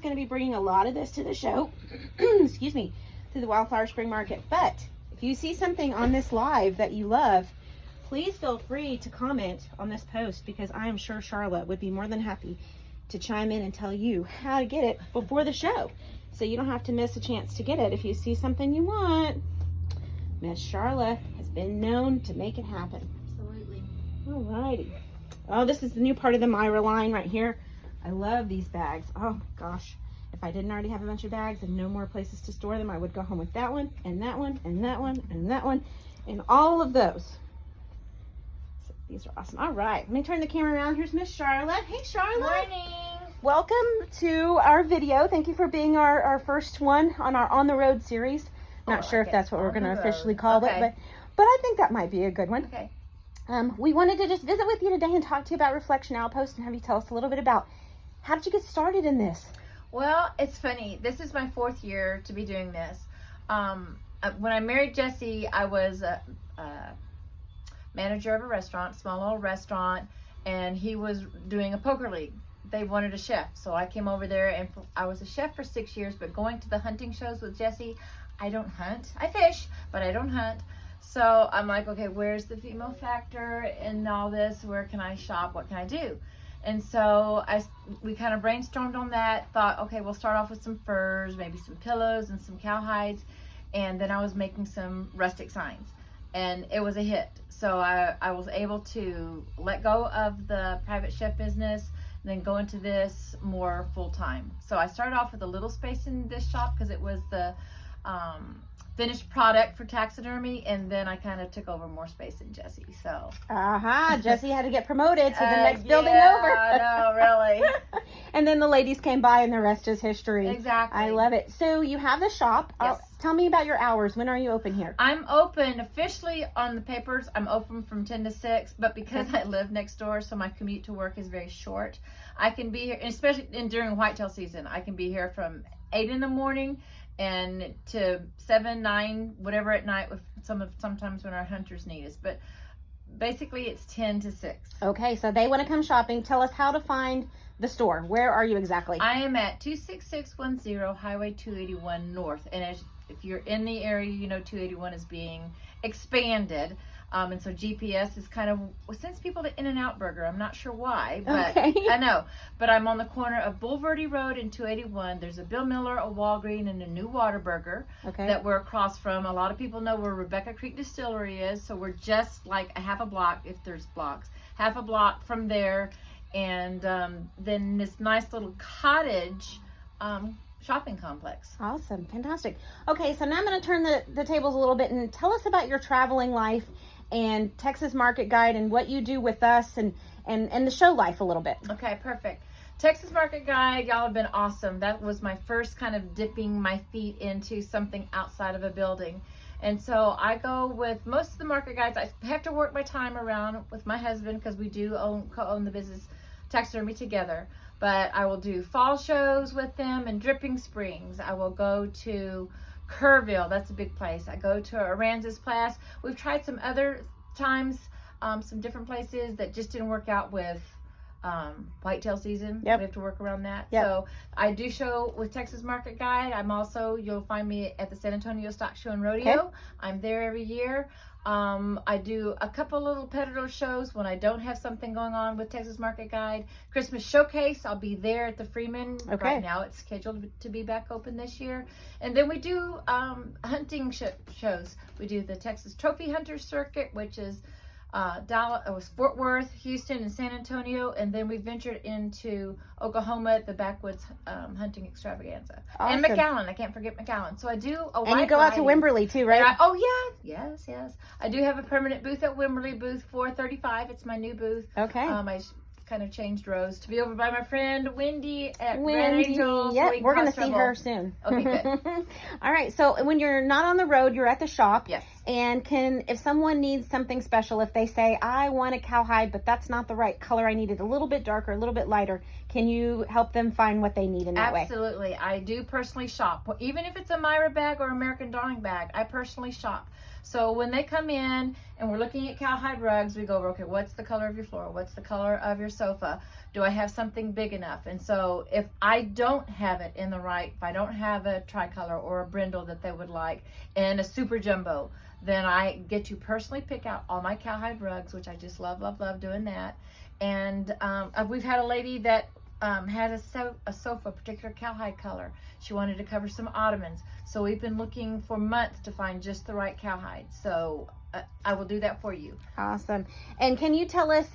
going to be bringing a lot of this to the show, excuse me, to the Wildflower Spring Market. But if you see something on this live that you love, please feel free to comment on this post, because I am sure Charlotte would be more than happy to chime in and tell you how to get it before the show, so you don't have to miss a chance to get it. If you see something you want, Miss Charlotte has been known to make it happen. Absolutely. Alrighty. Oh, this is the new part of the Myra line right here. I love these bags. Oh my gosh. If I didn't already have a bunch of bags and no more places to store them, I would go home with that one and that one and that one and that one and all of those. So these are awesome. All right, let me turn the camera around. Here's Miss Charlotte. Hey, Charlotte. Morning. Welcome to our video. Thank you for being our first one on our On the Road series. Not sure if that's what we're going to officially call it, but I think that might be a good one. Okay. We wanted to just visit with you today and talk to you about Reflection Outpost and have you tell us a little bit about how did you get started in this? Well, it's funny. This is my 4th year to be doing this. When I married Jesse, I was a manager of a restaurant, small little restaurant, and he was doing a poker league. They wanted a chef, so I came over there, and I was a chef for 6 years, but going to the hunting shows with Jesse, I don't hunt. I fish, but I don't hunt. So I'm like, okay, where's the female factor in all this? Where can I shop? What can I do? And so we kind of brainstormed on that, thought, okay, we'll start off with some furs, maybe some pillows and some cowhides. And then I was making some rustic signs, and it was a hit. So I was able to let go of the private chef business, and then go into this more full time. So I started off with a little space in this shop because it was the finished product for taxidermy, and then I kind of took over more space in Jesse. So Jesse had to get promoted to the next building yeah, over. No, really. And then the ladies came by and the rest is history. Exactly. I love it. So you have the shop. Yes. Tell me about your hours. When are you open here? I'm open officially on the papers. I'm open from 10 to 6, but because I live next door, so my commute to work is very short. I can be here, especially during whitetail season, I can be here from 8 in the morning and to 7, 9, whatever at night with sometimes when our hunters need us. But basically it's 10 to 6. Okay, so they want to come shopping. Tell us how to find the store. Where are you exactly? I am at 26610 Highway 281 North. And if you're in the area, you know 281 is being expanded. And so GPS is kind of sends people to In-N-Out Burger. I'm not sure why, but okay. I know. But I'm on the corner of Boulevardy Road and 281. There's a Bill Miller, a Walgreen, and a new Whataburger that we're across from. A lot of people know where Rebecca Creek Distillery is, so we're just like a half a block, if there's blocks, half a block from there. And then this nice little cottage shopping complex. Awesome. Fantastic. Okay, so now I'm going to turn the tables a little bit and tell us about your traveling life and Texas Market Guide and what you do with us and the show life a little bit. Okay, perfect. Texas Market Guide, y'all have been awesome. That was my first kind of dipping my feet into something outside of a building. And so I go with most of the market guides. I have to work my time around with my husband because we do co-own the business taxidermy together. But I will do fall shows with them in Dripping Springs. I will go to Kerrville. That's a big place. I go to Aransas Pass. We've tried some other times, some different places that just didn't work out with whitetail season. We have to work around that. So I do show with Texas Market Guide. I'm also, you'll find me at the San Antonio Stock Show and Rodeo. I'm there every year. I do a couple little peddler shows when I don't have something going on with Texas Market Guide. Christmas Showcase, I'll be there at the Freeman. Right now it's scheduled to be back open this year. And then we do hunting shows. We do the Texas Trophy Hunter Circuit, which is Dallas, Fort Worth, Houston, and San Antonio, and then we ventured into Oklahoma at the Backwoods Hunting Extravaganza. Awesome. And McAllen, I can't forget McAllen. So I do a wide And you go out to Wimberley too, right? Yes. I do have a permanent booth at Wimberley, booth 435. It's my new booth. Okay. I kind of changed rows to be over by my friend Wendy at Red Angels. Yeah, we're going to see her soon. Okay, good. All right, so when you're not on the road, you're at the shop. Yes. And if someone needs something special, if they say, I want a cowhide, but that's not the right color, I need it a little bit darker, a little bit lighter, can you help them find what they need in that way? Absolutely. I do personally shop. Even if it's a Myra bag or American Darling bag, I personally shop. So when they come in and we're looking at cowhide rugs, we go over, okay, what's the color of your floor? What's the color of your sofa? Do I have something big enough? And so if I don't have it in the right, if I don't have a tricolor or a brindle that they would like and a super jumbo, then I get to personally pick out all my cowhide rugs, which I just love, love, love doing that. And we've had a lady that had a sofa, a particular cowhide color. She wanted to cover some ottomans. So we've been looking for months to find just the right cowhide. So I will do that for you. Awesome. And can you tell us,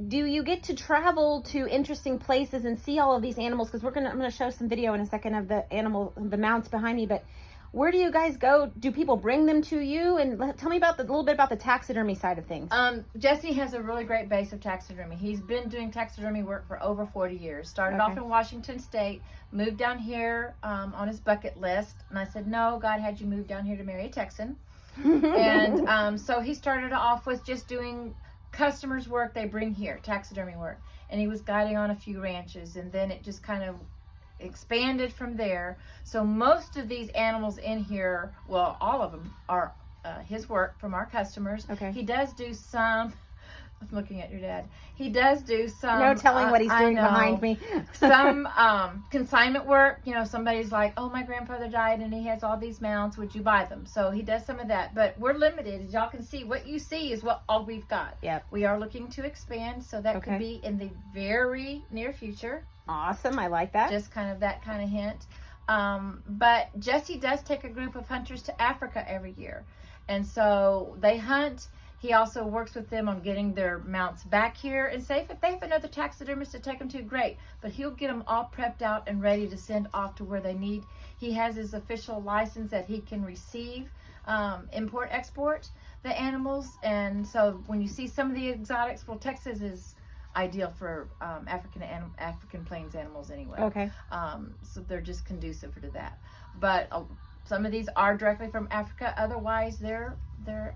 do you get to travel to interesting places and see all of these animals? Because I'm gonna show some video in a second of the mounts behind me. But where do you guys go? Do people bring them to you? And tell me about a little bit about the taxidermy side of things. Jesse has a really great base of taxidermy. He's been doing taxidermy work for over 40 years. Started off in Washington State, moved down here on his bucket list. And I said, no, God had you move down here to marry a Texan. And so he started off with just doing customers' work they bring here, taxidermy work. And he was guiding on a few ranches. And then it just kind of expanded from there. So most of these animals in here, well, all of them are his work from our customers. Okay. He does do some, I'm looking at your dad. He does do some. No telling what he's doing behind me. Some consignment work. You know, somebody's like, oh, my grandfather died and he has all these mounts. Would you buy them? So he does some of that. But we're limited. As y'all can see, what you see is all we've got. Yep. We are looking to expand. So that could be in the very near future. Awesome. I like that. Just kind of that kind of hint. But Jesse does take a group of hunters to Africa every year. And so they hunt. He also works with them on getting their mounts back here and safe. If they have another taxidermist to take them to, great. But he'll get them all prepped out and ready to send off to where they need. He has his official license that he can receive, import, export the animals. And so when you see some of the exotics, well, Texas is ideal for African plains animals anyway. Okay. So they're just conducive to that. But some of these are directly from Africa. Otherwise, they're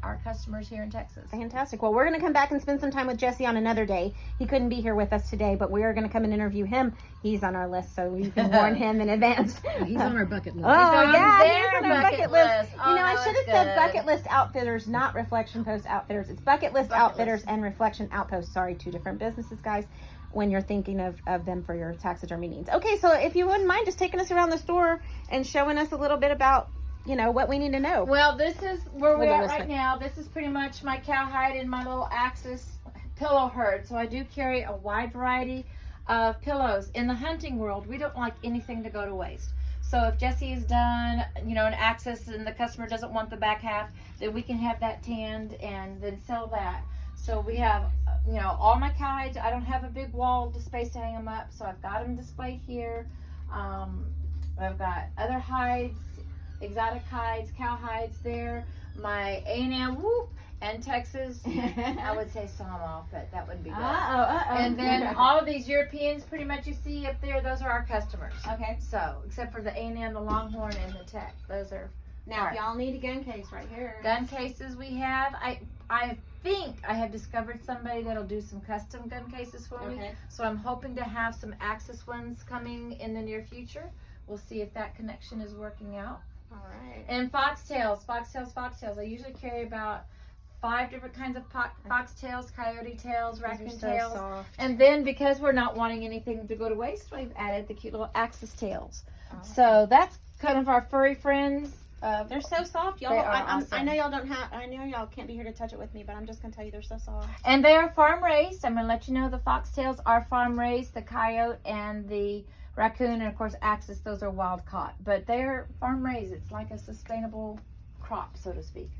our customers here in Texas. Fantastic. Well, we're going to come back and spend some time with Jesse on another day. He couldn't be here with us today, but we are going to come and interview him. He's on our list, so you can warn him in advance. He's on our bucket list. Oh, he's yeah, he's on our bucket list. Oh, you know, I should have said good. Bucket List Outfitters, not Reflection Post Outfitters. It's Bucket List Outfitters and Reflection Outpost. Sorry, two different businesses, guys, when you're thinking of them for your taxidermy needs. Okay, so if you wouldn't mind just taking us around the store and showing us a little bit about, you know, what we need to know. Well, this is where we're at right now. This is pretty much my cowhide and my little Axis pillow herd. So I do carry a wide variety of pillows. In the hunting world, we don't like anything to go to waste. So if Jesse has done, you know, an Axis and the customer doesn't want the back half, then we can have that tanned and then sell that. So we have, you know, all my cowhides. I don't have a big wall to space to hang them up, so I've got them displayed here. I've got other hides, exotic hides, cow hides there. My A&M and Texas, I would say Samoa, but that wouldn't be good. And then all of these Europeans, pretty much you see up there, those are our customers. Okay. So, except for the A&M, the Longhorn, and the Tech. Those are Now, if y'all need a gun case right here. gun cases we have. I think I have discovered somebody that'll do some custom gun cases for me. So I'm hoping to have some Axis ones coming in the near future. We'll see if that connection is working out. All right. And foxtails. I usually carry about 5 different kinds of foxtails, coyote tails, raccoon tails. Soft. And then because we're not wanting anything to go to waste, we've added the cute little Axis tails. So that's kind of our furry friends. They're so soft, y'all. They are awesome. I know y'all don't have. I know y'all can't be here to touch it with me, but I'm just gonna tell you they're so soft. And they are farm raised. I'm gonna let you know the foxtails are farm raised. The coyote and the raccoon, and of course Axis, those are wild caught. But they're farm raised. It's like a sustainable crop, so to speak.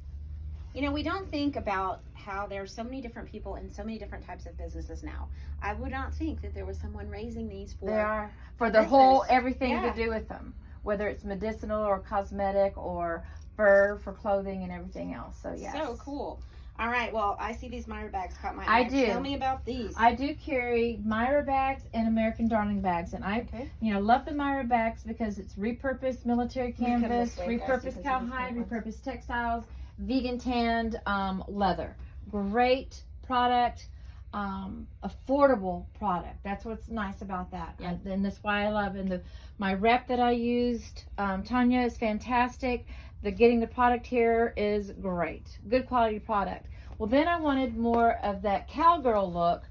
You know, we don't think about how there are so many different people in so many different types of businesses now. I would not think that there was someone raising these for. They are for their whole everything Yeah. to do with them, whether it's medicinal or cosmetic or fur for clothing and everything else. So yes. So cool. All right. Well, I see these Myra bags caught my I eye. do. Tell me about these. I do carry Myra bags and American Darling bags, and I, love the Myra bags because it's repurposed military canvas, repurposed cowhide, repurposed textiles, vegan tanned leather. Great product, affordable product. That's what's nice about that, and that's why I love. And my rep that I used, Tanya, is fantastic. Getting the product here is great, good quality product. Well, then I wanted more of that cowgirl look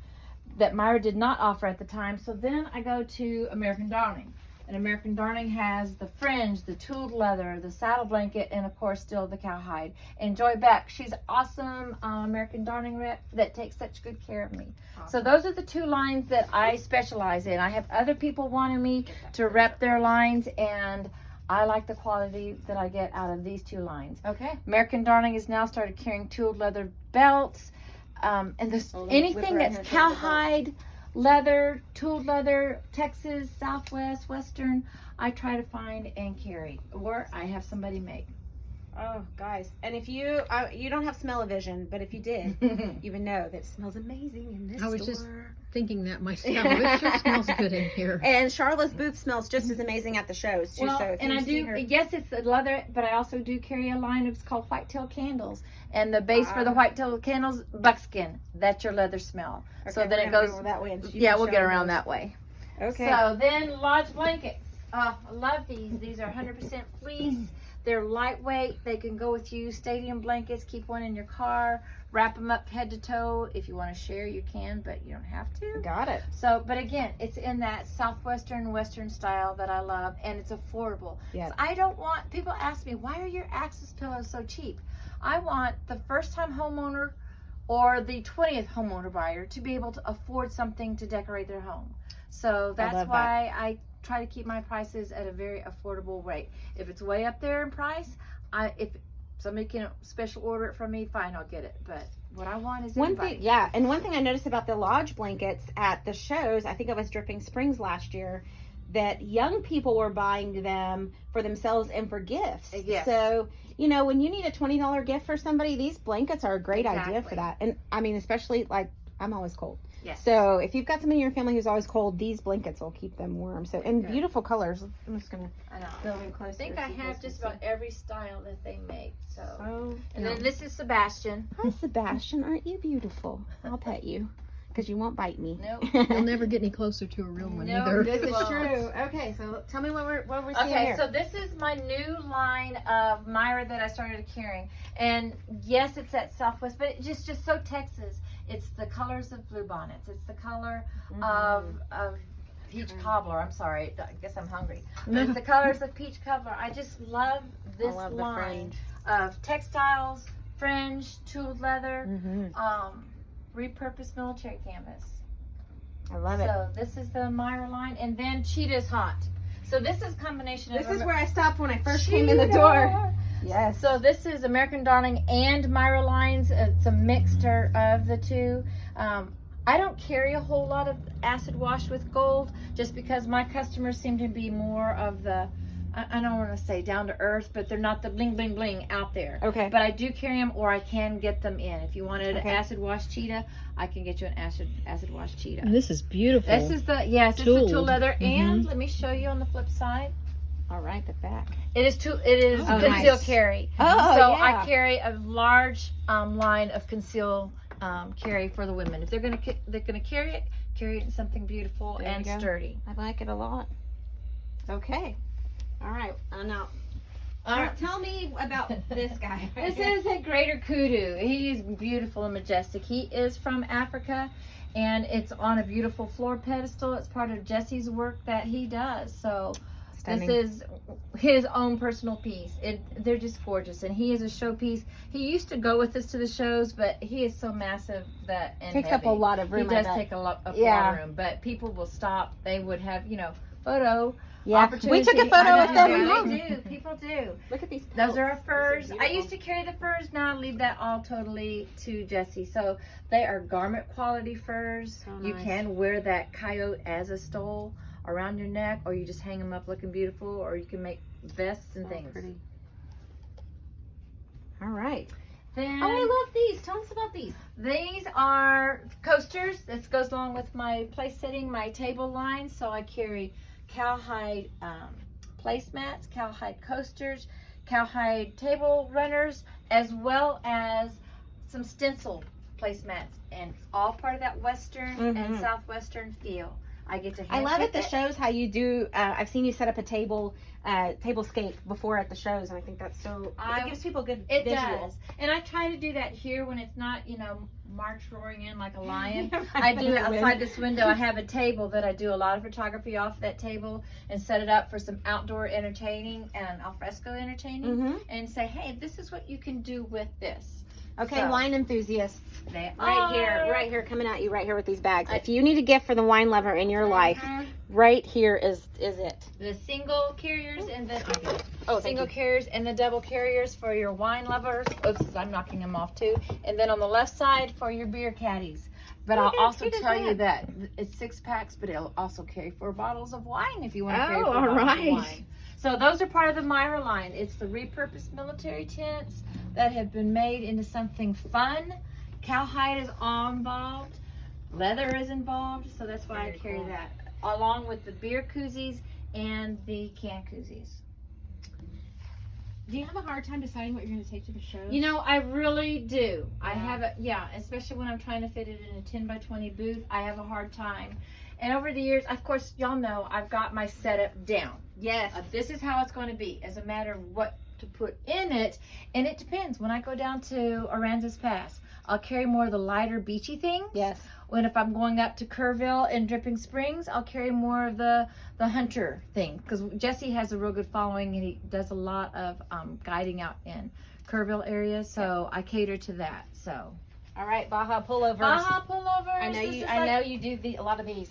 that Myra did not offer at the time. So then I go to American Darning. And American Darning has the fringe, the tooled leather, the saddle blanket, and of course still the cowhide. And Joy Beck, she's an awesome American Darning rep that takes such good care of me. Awesome. So those are the 2 lines that I specialize in. I have other people wanting me to rep their lines, and I like the quality that I get out of these 2 lines. Okay. American Darning has now started carrying tooled leather belts, and there's anything that's cowhide, leather, tooled leather, Texas, Southwest, Western, I try to find and carry, or I have somebody make. Oh, guys. And if you don't have smell-o-vision, but if you did, you would know that it smells amazing in this store. I was just thinking that myself. It sure smells good in here. And Charlotte's booth smells just as amazing at the shows, too. Well, so if and you I see do, her... yes, it's a leather, but I also do carry a line of, it's called whitetail candles. And the base for the whitetail candles, buckskin. That's your leather smell. Okay, so then it goes that way. Yeah, we'll get around that way. Okay. So then Lodge blankets. I love these. These are 100% fleece. They're lightweight. They can go with you. Stadium blankets. Keep one in your car. Wrap them up head to toe. If you want to share, you can, but you don't have to. Got it. So, but again, it's in that Southwestern, Western style that I love, and it's affordable. Yeah. So I don't want, people ask me, why are your Axis pillows so cheap? I want the first-time homeowner or the 20th homeowner buyer to be able to afford something to decorate their home. So that's why I try to keep my prices at a very affordable rate. If it's way up there in price, if somebody can special order it from me, fine, I'll get it. But what I want is one thing I noticed about the Lodge blankets at the shows, I think it was Dripping Springs last year, that young people were buying them for themselves and for gifts. Yes. So, when you need a $20 gift for somebody, these blankets are a great idea for that. And I mean, especially like I'm always cold. Yes. So if you've got somebody in your family who's always cold, these blankets will keep them warm. So, and beautiful colors. I'm just going to go in closer. I think I have just about every style that they make. So and yeah. then this is Sebastian. Hi, Sebastian. Aren't you beautiful? I'll pet you. Because you won't bite me. Nope. You'll never get any closer to a real one either. This is true. Okay, so tell me what we're seeing here. Okay, so this is my new line of Myra that I started carrying. And yes, it's at Southwest, but it's just so Texas. It's the colors of blue bonnets. It's the color of peach cobbler. I'm sorry. I guess I'm hungry. But it's the colors of peach cobbler. I just love this line of textiles, fringe, tooled leather, repurposed military canvas. I love it. So this is the Myra line, and then Cheetah's Hot. So this is a combination of... This is where I stopped when I first came in the door. Yes. So this is American Darning and Myra lines. It's a mixture of the 2. I don't carry a whole lot of acid wash with gold just because my customers seem to be more of the, I don't want to say down to earth, but they're not the bling bling bling out there. Okay. But I do carry them, or I can get them in. If you wanted an acid wash cheetah, I can get you an acid wash cheetah. And this is beautiful. This is the it's the tool leather, and let me show you on the flip side. All right, the back. It is conceal carry. Oh, so I carry a large line of conceal carry for the women. If they're gonna carry it in something beautiful and sturdy. I like it a lot. Okay. All right. Now, tell me about this guy. This is a greater kudu. He is beautiful and majestic. He is from Africa, and it's on a beautiful floor pedestal. It's part of Jesse's work that he does. So stunning. This is his own personal piece. They're just gorgeous, and he is a showpiece. He used to go with us to the shows, but he is so massive that takes up a lot of room. He does take a lot of room, but people will stop. They would have, photo. Yeah, we took a photo with them. They do. People do. Look at these. Those are our furs. I used to carry the furs. Now I leave that all totally to Jesse. So they are garment quality furs. So nice. You can wear that coyote as a stole around your neck, or you just hang them up looking beautiful, or you can make vests and things. Pretty. All right. Then, I love these. Tell us about these. These are coasters. This goes along with my place setting, my table line. So I carry cowhide placemats, cowhide coasters, cowhide table runners, as well as some stencil placemats, and it's all part of that western and southwestern feel. I get to I love it. handpick The shows how you do. I've seen you set up a tablescape before at the shows, and I think that's so. It gives people good It visuals. does. And I try to do that here when it's not, March roaring in like a lion. I do it outside this window. I have a table that I do a lot of photography off that table and set it up for some outdoor entertaining and alfresco entertaining and say, hey, this is what you can do with this. Okay, So, wine enthusiasts. they Right here, coming at you right here with these bags. If you need a gift for the wine lover in your life, right here is it. The single carriers and the Oh, single carriers and the double carriers for your wine lovers. Oops, I'm knocking them off too. And then on the left side for your beer caddies. But I'll also tell you that it's 6 packs, but it'll also carry 4 bottles of wine if you want to carry 4 bottles of wine. So those are part of the Myra line. It's the repurposed military tents that have been made into something fun. Cowhide is all involved. Leather is involved. So that's why I carry that. Along with the beer koozies and the can koozies. Do you have a hard time deciding what you're going to take to the show? I really do. I have especially when I'm trying to fit it in a 10 by 20 booth, I have a hard time. And over the years, of course, y'all know I've got my setup down. Yes. This is how it's going to be, as a matter of what to put in it. And it depends. When I go down to Aransas Pass, I'll carry more of the lighter beachy things. Yes. When if I'm going up to Kerrville and Dripping Springs, I'll carry more of the hunter thing. Because Jesse has a real good following and he does a lot of guiding out in Kerrville area. So I cater to that. So. All right, Baja pullovers. Baja pullovers. I know you do a lot of these.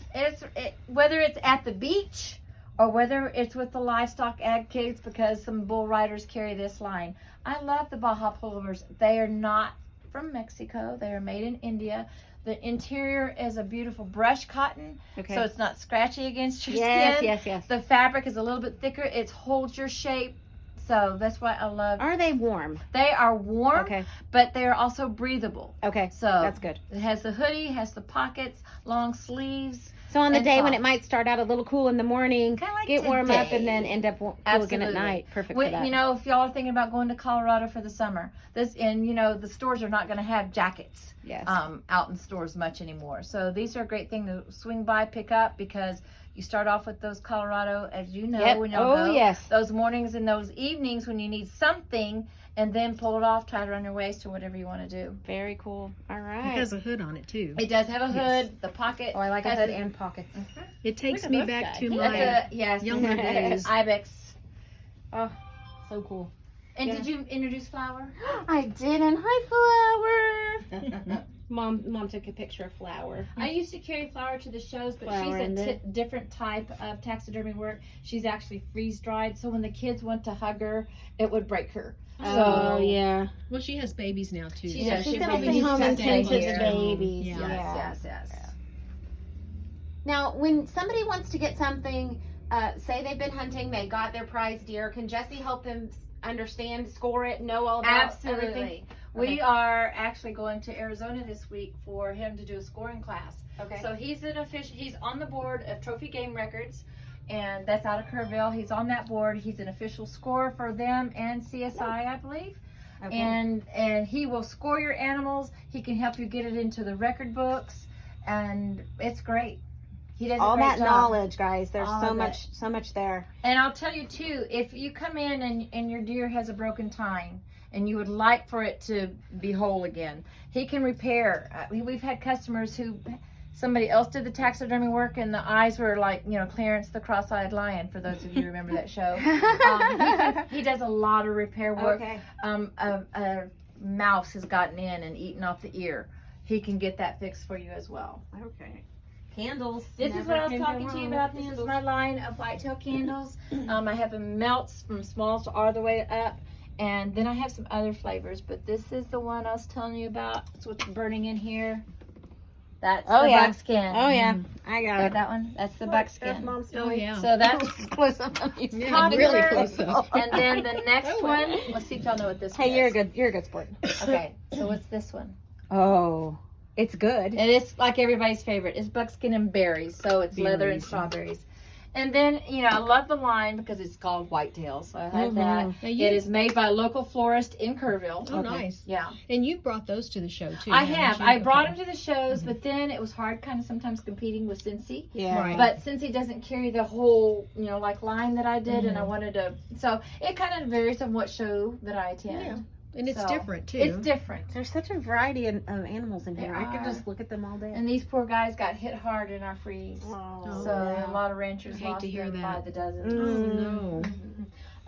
Whether it's at the beach or whether it's with the livestock ag kids, because some bull riders carry this line. I love the Baja pullovers. They are not from Mexico. They are made in India. The interior is a beautiful brush cotton, so it's not scratchy against your skin. Yes. The fabric is a little bit thicker. It holds your shape. So that's what I love. Are they warm? They are warm, Okay. but they are also breathable. Okay, So that's good. It has the hoodie, has the pockets, long sleeves. So on the and day when soft. it might start out a little cool in the morning, Kinda like get warm up today. and then end up cool again at Absolutely. night. Perfect for that. If y'all are thinking about going to Colorado for the summer, the stores are not going to have jackets Yes. out in stores much anymore. So these are a great thing to swing by, pick up, because you start off with those Colorado, as you know, Yep. when y'all go. Yes. Those mornings and those evenings when you need something, and then pull it off, tie it around your waist, or whatever you want to do. Very cool. All It right. has a hood on it too. It does have a Yes. hood, the pocket. Oh, I like a has hood a- and pockets. It takes at me those back guys. to That's my yes. younger days. Ibex. Oh, so cool. And Yeah. did you introduce Flower? I did, and hi, Flower. Mom took a picture of Flower. I used to carry Flower to the shows, but Flower in she's a it. different type of taxidermy work. She's actually freeze dried, so when the kids went to hug her, it would break her. Oh, yeah. Well, she has babies now too. She Yeah, does. she's She gonna probably stay needs home to and stay tend to the here. babies. Yeah. Yes. Now, when somebody wants to get something, say they've been hunting, they got their prize deer, can Jesse help them understand, score it, know all about everything? Absolutely. We are actually going to Arizona this week for him to do a scoring class. Okay. So he's he's on the board of Trophy Game Records, and that's out of Kerrville. He's on that board. He's an official scorer for them and CSI, I believe. Okay. And he will score your animals. He can help you get it into the record books, and it's great. He does all a great that job. knowledge, guys. There's All so of much there. And I'll tell you too, if you come in and your deer has a broken tine and you would like for it to be whole again, he can repair. We've had customers who, somebody else did the taxidermy work and the eyes were like, Clarence the Cross-Eyed Lion, for those of you who remember that show. He does a lot of repair work. Okay. A mouse has gotten in and eaten off the ear. He can get that fixed for you as well. Okay. Candles. This is what I was talking to you about. This is my line of whitetail candles. I have them melts from smalls to all the way up. And then I have some other flavors, but this is the one I was telling you about. It's what's burning in here. That's the buckskin. Oh yeah, I got Got it. that one? That's the There's buckskin. Mom's Oh toy. yeah. So that's, Close up on these. Yeah, really close up. and then the next Oh, wow. one, let's see if y'all know what this one Hey, you're is. you're a good sport. Okay, so what's this one? Oh, it's good. And it's like everybody's favorite. It's buckskin and berries, so it's leather and Berries. strawberries. And then, you know, I love the line because it's called Whitetail. So I had that. Now It is made by a local florist in Kerrville. Oh, nice. Yeah. And you brought those to the show too. I haven't have. you? I brought Okay. them to the shows, but then it was hard kind of sometimes competing with Cincy. Yeah. Right. But Cincy doesn't carry the whole, you know, like line that I did, and I wanted to. So it kind of varies on what show that I attend. Yeah. And it's So, different too. It's different. There's such a variety of animals in here. There I could are. just look at them all day. And these poor guys got hit hard in our freeze. Oh, So yeah. a lot of ranchers I hate lost to hear them that. by the dozens. Oh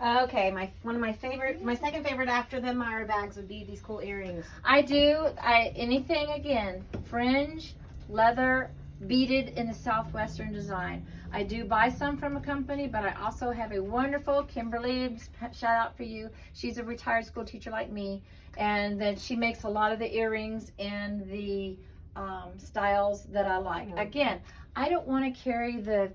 no. Okay, my second favorite after the Myra bags would be these cool earrings. I do. Anything again, fringe, leather, beaded in the southwestern design. I do buy some from a company, but I also have a wonderful Kimberly. Shout out for you. She's a retired school teacher like me, and then she makes a lot of the earrings and the styles that I like. Again, I don't want to carry the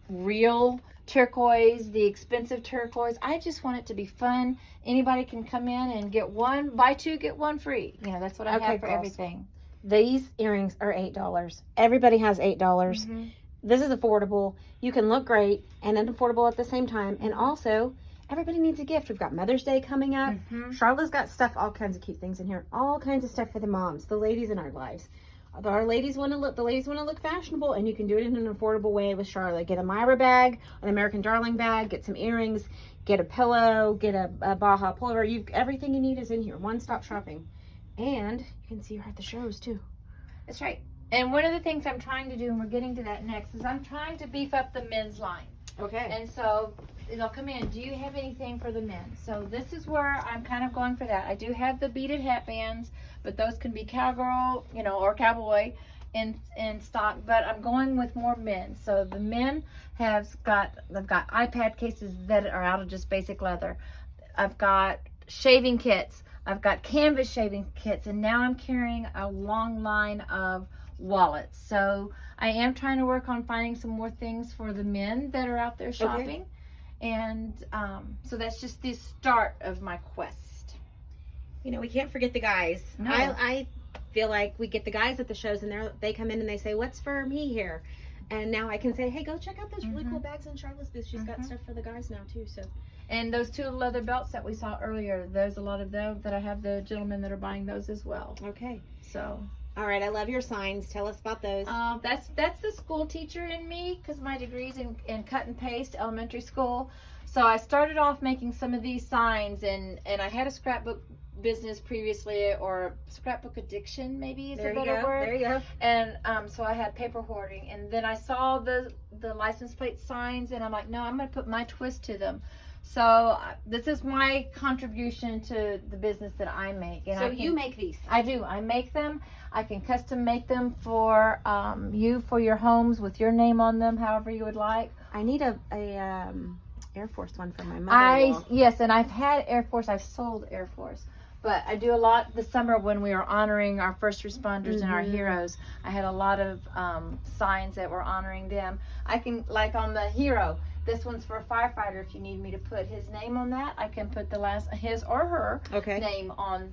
real turquoise, the expensive turquoise. I just want it to be fun. Anybody can come in and get one, buy two, get one free. That's what I Okay, have for girls. everything. These earrings are $8. Everybody has $8. This is affordable. You can look great and then affordable at the same time. And also, everybody needs a gift. We've got Mother's Day coming up. Charlotte's got stuff, all kinds of cute things in here. All kinds of stuff for the moms, the ladies in our lives. The ladies want to look fashionable, and you can do it in an affordable way with Charlotte. Get a Myra bag, an American Darling bag, get some earrings, get a pillow, get a Baja pullover. Everything you need is in here. One-stop shopping. And you can see her at the shows too. That's right. And one of the things I'm trying to do, and we're getting to that next, is I'm trying to beef up the men's line. Okay. And so they'll come in, do you have anything for the men? So this is where I'm kind of going for that. I do have the beaded hat bands, but those can be cowgirl, or cowboy in stock, but I'm going with more men. So the men they've got iPad cases that are out of just basic leather. I've got shaving kits. I've got canvas shaving kits, and now I'm carrying a long line of wallets. So I am trying to work on finding some more things for the men that are out there shopping. And so that's just the start of my quest. We can't forget the guys. No. I feel like we get the guys at the shows, and they come in and they say, "What's for me here?" And now I can say, "Hey, go check out those really cool bags in Charlotte's booth. She's got stuff for the guys now too." So. And those two leather belts that we saw earlier, there's a lot of them that I have the gentlemen that are buying those as well. Okay. So. All right, I love your signs. Tell us about those. That's the school teacher in me, because my degree's in cut and paste elementary school. So I started off making some of these signs, and I had a scrapbook business previously, or scrapbook addiction maybe is a better word. There you go. And so I had paper hoarding, and then I saw the license plate signs, and I'm like, no, I'm going to put my twist to them. So this is my contribution to the business that I make. And so you make these? I do. I make them. I can custom make them for you, for your homes, with your name on them, however you would like. I need a Air Force one for my mother-in-law. Yes, and I've had Air Force. I've sold Air Force. But I do a lot this summer when we are honoring our first responders and our heroes. I had a lot of signs that were honoring them. I can, like on the hero, this one's for a firefighter. If you need me to put his name on that, I can put his or her name on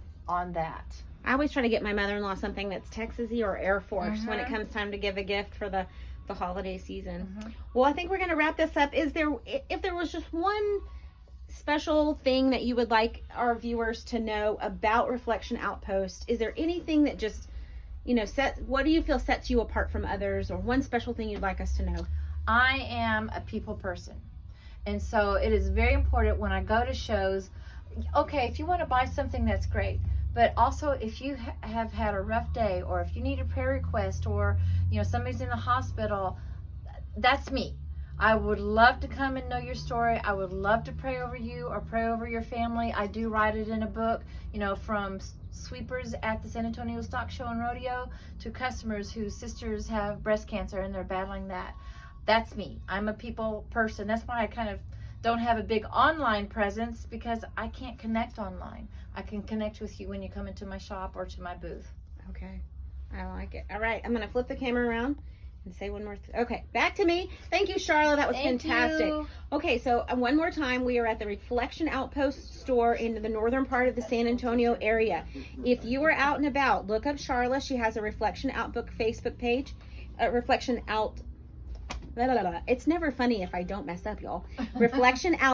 that. I always try to get my mother-in-law something that's Texas-y or Air Force when it comes time to give a gift for the holiday season. Well, I think we're going to wrap this up. If there was just one special thing that you would like our viewers to know about Reflection Outpost, is there anything that just, what do you feel sets you apart from others, or one special thing you'd like us to know? I am a people person. And so it is very important when I go to shows, okay, if you want to buy something, that's great. But also, if you have had a rough day, or if you need a prayer request, or somebody's in the hospital, that's me. I would love to come and know your story. I would love to pray over you or pray over your family. I do write it in a book, from sweepers at the San Antonio Stock Show and Rodeo to customers whose sisters have breast cancer and they're battling that. That's me. I'm a people person. That's why I kind of don't have a big online presence, because I can't connect online. I can connect with you when you come into my shop or to my booth. Okay. I like it. All right. I'm going to flip the camera around and say one more okay, back to me. Thank you, Charlotte. That was fantastic. You. Okay, so one more time, we are at the Reflection Outpost store in the northern part of the San Antonio area. If you are out and about, look up Charlotte. She has a Reflection Outbook Facebook page, Reflection It's never funny if I don't mess up, y'all. Reflection Outpost.